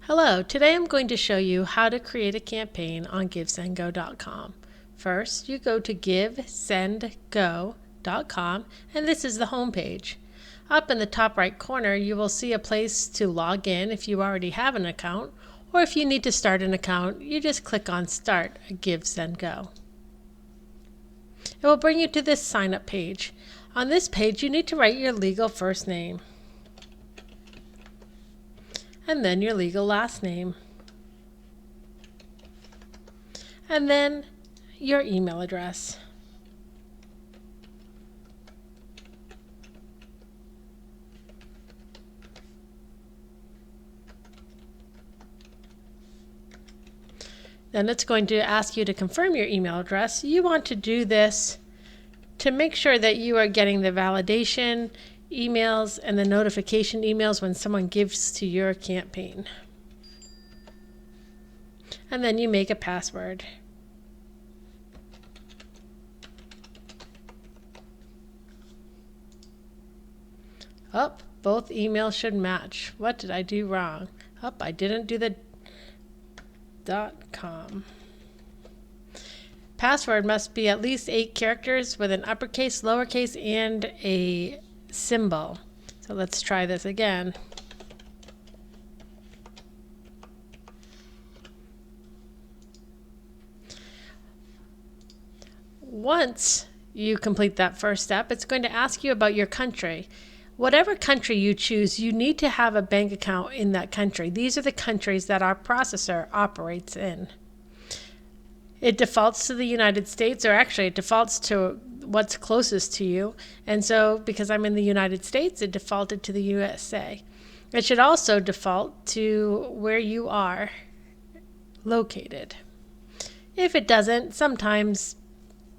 Hello, today I'm going to show you how to create a campaign on GiveSendGo.com. First, you go to GiveSendGo.com and this is the home page. Up in the top right corner, you will see a place to log in if you already have an account, or if you need to start an account, you just click on Start a GiveSendGo. It will bring you to this sign up page. On this page, you need to write your legal first name, and then your legal last name, and then your email address. Then it's going to ask you to confirm your email address. You want to do this to make sure that you are getting the validation emails and the notification emails when someone gives to your campaign. And then you make a password. Oh, both emails should match. What did I do wrong? Oh, I didn't do the .com. Password must be at least 8 characters with an uppercase, lowercase, and a symbol. So let's try this again. Once you complete that first step, it's going to ask you about your country. Whatever country you choose, you need to have a bank account in that country. These are the countries that our processor operates in. It defaults to the United States, or actually it defaults to what's closest to you. And so because I'm in the United States, it defaulted to the USA. It should also default to where you are located. If it doesn't, sometimes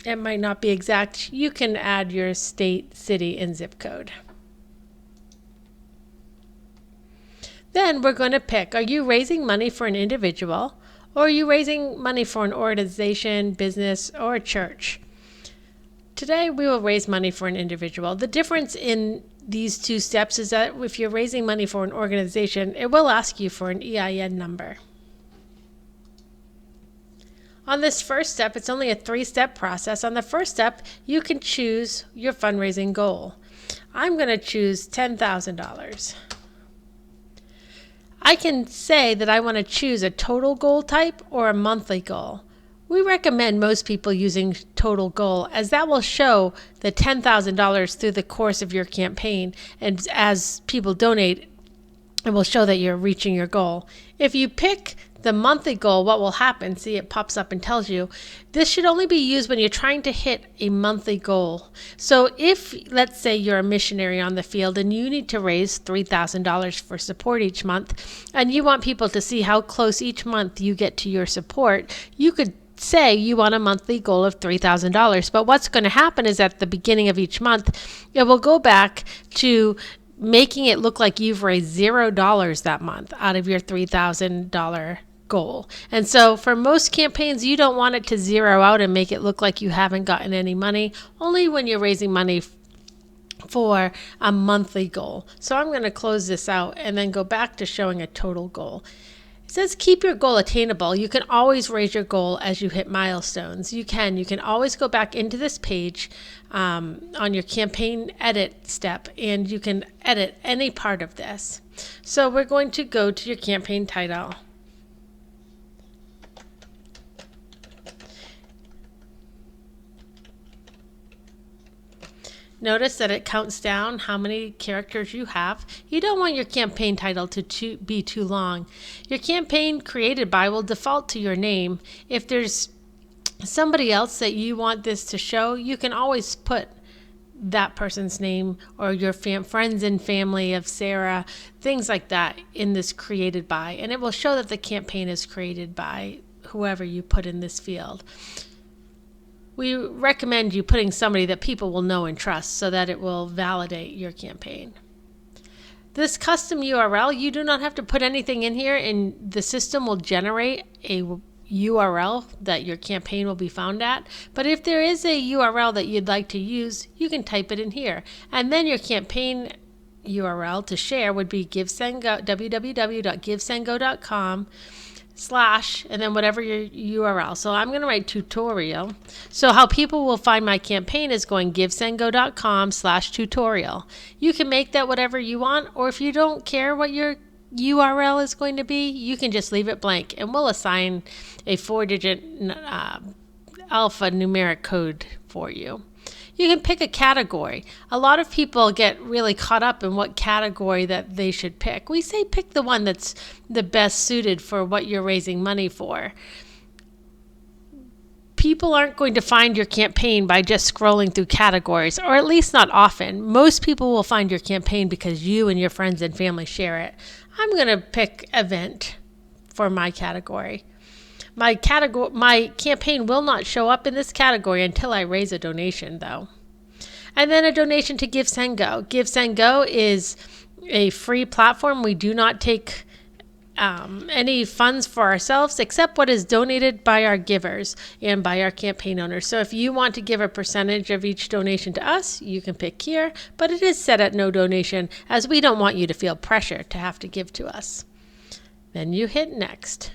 it might not be exact. You can add your state, city, and zip code. Then we're going to pick, are you raising money for an individual, or are you raising money for an organization, business, or a church? Today we will raise money for an individual. The difference in these two steps is that if you're raising money for an organization, it will ask you for an EIN number. On this first step, it's only a 3-step process. On the first step, you can choose your fundraising goal. I'm going to choose $10,000. I can say that I want to choose a total goal type or a monthly goal. We recommend most people using total goal, as that will show the $10,000 through the course of your campaign, and as people donate, it will show that you're reaching your goal. If you pick the monthly goal, what will happen? See, it pops up and tells you this should only be used when you're trying to hit a monthly goal. So if, let's say, you're a missionary on the field and you need to raise $3,000 for support each month, and you want people to see how close each month you get to your support, you could say you want a monthly goal of $3,000. But what's going to happen is at the beginning of each month, it will go back to making it look like you've raised $0 that month out of your $3,000 goal. And so for most campaigns, you don't want it to zero out and make it look like you haven't gotten any money, only when you're raising money for a monthly goal. So I'm going to close this out and then go back to showing a total goal. It says keep your goal attainable. You can always raise your goal as you hit milestones. You can always go back into this page on your campaign edit step, and you can edit any part of this. So we're going to go to your campaign title. Notice that it counts down how many characters you have. You don't want your campaign title to be too long. Your campaign created by will default to your name. If there's somebody else that you want this to show, you can always put that person's name or your friends and family of Sarah, things like that in this created by, and it will show that the campaign is created by whoever you put in this field. We recommend you putting somebody that people will know and trust so that it will validate your campaign. This custom URL, you do not have to put anything in here, and the system will generate a URL that your campaign will be found at. But if there is a URL that you'd like to use, you can type it in here. And then your campaign URL to share would be GiveSendGo, www.givesendgo.com / and then whatever your URL. So I'm going to write tutorial. So how people will find my campaign is going GiveSendGo.com / tutorial. You can make that whatever you want, or if you don't care what your URL is going to be, you can just leave it blank and we'll assign a 4-digit alphanumeric code for you. You can pick a category. A lot of people get really caught up in what category that they should pick. We say pick the one that's the best suited for what you're raising money for. People aren't going to find your campaign by just scrolling through categories, or at least not often. Most people will find your campaign because you and your friends and family share it. I'm going to pick event for my category. My campaign will not show up in this category until I raise a donation, though. And then a donation to GiveSendGo. GiveSendGo is a free platform. We do not take any funds for ourselves except what is donated by our givers and by our campaign owners. So if you want to give a percentage of each donation to us, you can pick here, but it is set at no donation as we don't want you to feel pressure to have to give to us. Then you hit next.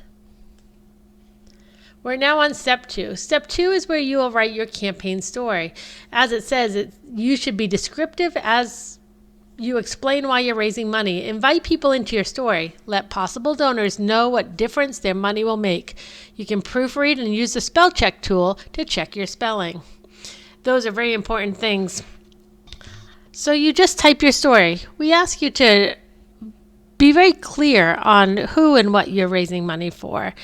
We're now on step 2. Step 2 is where you will write your campaign story. As it says, you should be descriptive as you explain why you're raising money. Invite people into your story. Let possible donors know what difference their money will make. You can proofread and use the spell check tool to check your spelling. Those are very important things. So you just type your story. We ask you to be very clear on who and what you're raising money for.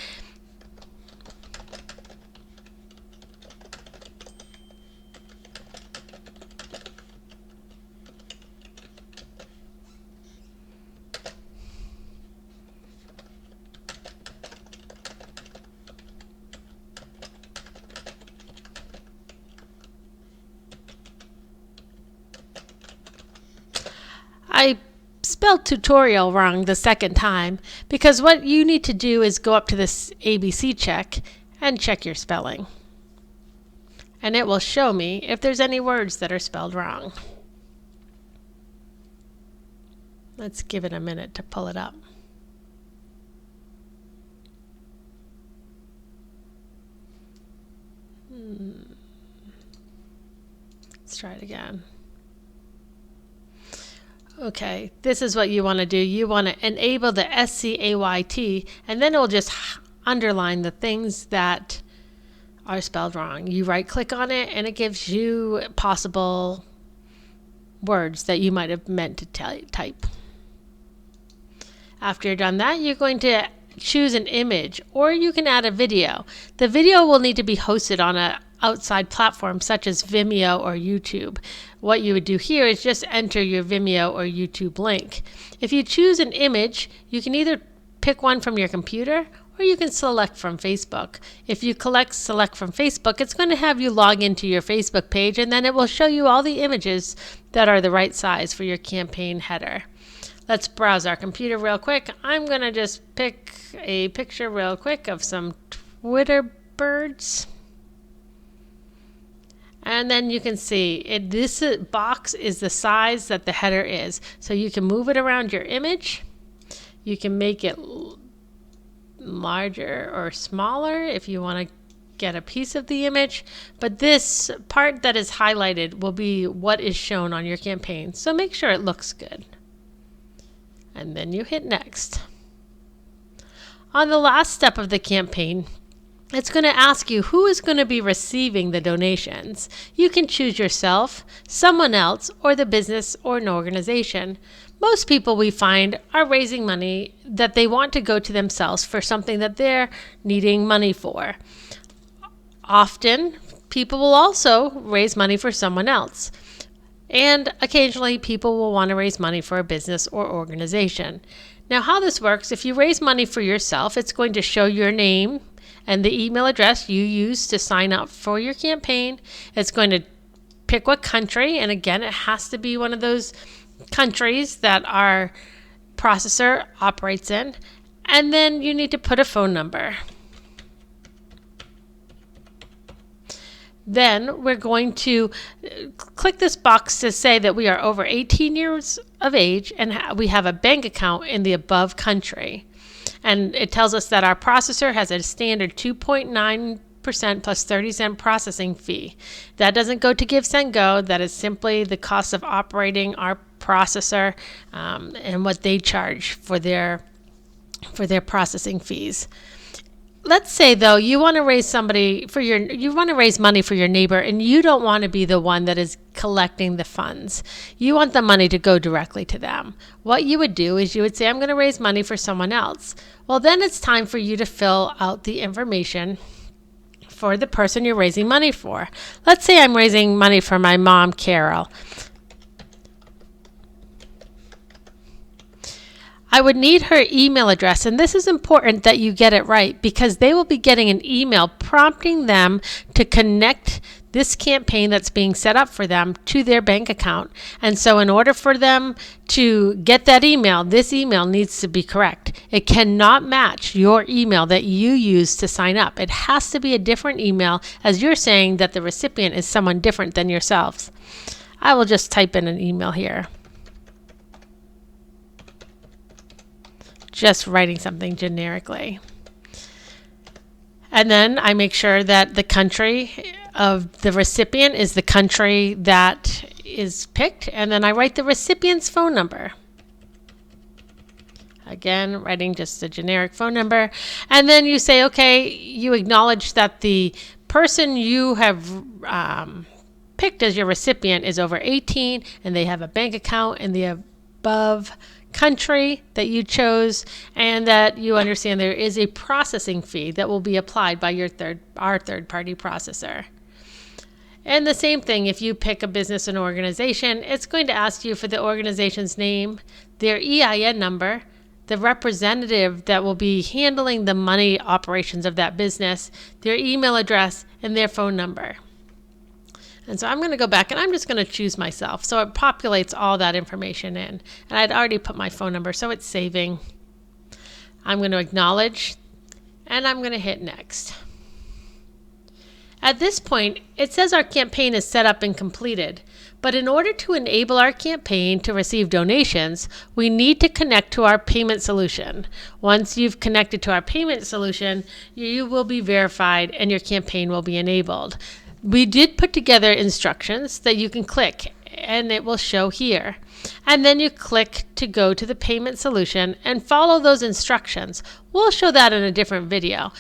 I spelled tutorial wrong the second time because what you need to do is go up to this ABC check and check your spelling. And it will show me if there's any words that are spelled wrong. Let's give it a minute to pull it up. Let's try it again. Okay, this is what you want to do. You want to enable the SCAYT, and then it will just underline the things that are spelled wrong. You right-click on it, and it gives you possible words that you might have meant to type. After you're done that, you're going to choose an image, or you can add a video. The video will need to be hosted on an outside platform such as Vimeo or YouTube. What you would do here is just enter your Vimeo or YouTube link. If you choose an image, you can either pick one from your computer or you can select from Facebook. If you select from Facebook, it's going to have you log into your Facebook page, and then it will show you all the images that are the right size for your campaign header. Let's browse our computer real quick. I'm going to just pick a picture real quick of some Twitter birds. And then you can see this box is the size that the header is. So you can move it around your image. You can make it larger or smaller if you want to get a piece of the image. But this part that is highlighted will be what is shown on your campaign. So make sure it looks good. And then you hit next. On the last step of the campaign, it's going to ask you who is going to be receiving the donations. You can choose yourself, someone else, or the business or an organization. Most people we find are raising money that they want to go to themselves for something that they're needing money for. Often, people will also raise money for someone else. And occasionally, people will want to raise money for a business or organization. Now, how this works, if you raise money for yourself, it's going to show your name and the email address you use to sign up for your campaign. It's going to pick what country, and again, it has to be one of those countries that our processor operates in. And then you need to put a phone number. Then we're going to click this box to say that we are over 18 years of age and we have a bank account in the above country. And it tells us that our processor has a standard 2.9% plus 30-cent processing fee. That doesn't go to GiveSendGo. That is simply the cost of operating our processor and what they charge for their processing fees. Let's say though you want to raise money for your neighbor, and you don't want to be the one that is collecting the funds. You want the money to go directly to them. What you would do is you would say, I'm going to raise money for someone else. Well, then it's time for you to fill out the information for the person you're raising money for. Let's say I'm raising money for my mom, Carol. I would need her email address, and this is important that you get it right because they will be getting an email prompting them to connect this campaign that's being set up for them to their bank account. And so in order for them to get that email, this email needs to be correct. It cannot match your email that you use to sign up. It has to be a different email, as you're saying that the recipient is someone different than yourselves. I will just type in an email here. Just writing something generically. And then I make sure that the country of the recipient is the country that is picked. And then I write the recipient's phone number. Again, writing just a generic phone number. And then you say, okay, you acknowledge that the person you have picked as your recipient is over 18 and they have a bank account in the above country that you chose, and that you understand there is a processing fee that will be applied by our third-party processor. And the same thing, if you pick a business and organization, it's going to ask you for the organization's name, their EIN number, the representative that will be handling the money operations of that business, their email address, and their phone number. And so I'm going to go back and I'm just going to choose myself. So it populates all that information in. And I'd already put my phone number, so it's saving. I'm going to acknowledge, and I'm going to hit next. At this point, it says our campaign is set up and completed. But in order to enable our campaign to receive donations, we need to connect to our payment solution. Once you've connected to our payment solution, you will be verified and your campaign will be enabled. We did put together instructions that you can click, and it will show here. And then you click to go to the payment solution and follow those instructions. We'll show that in a different video.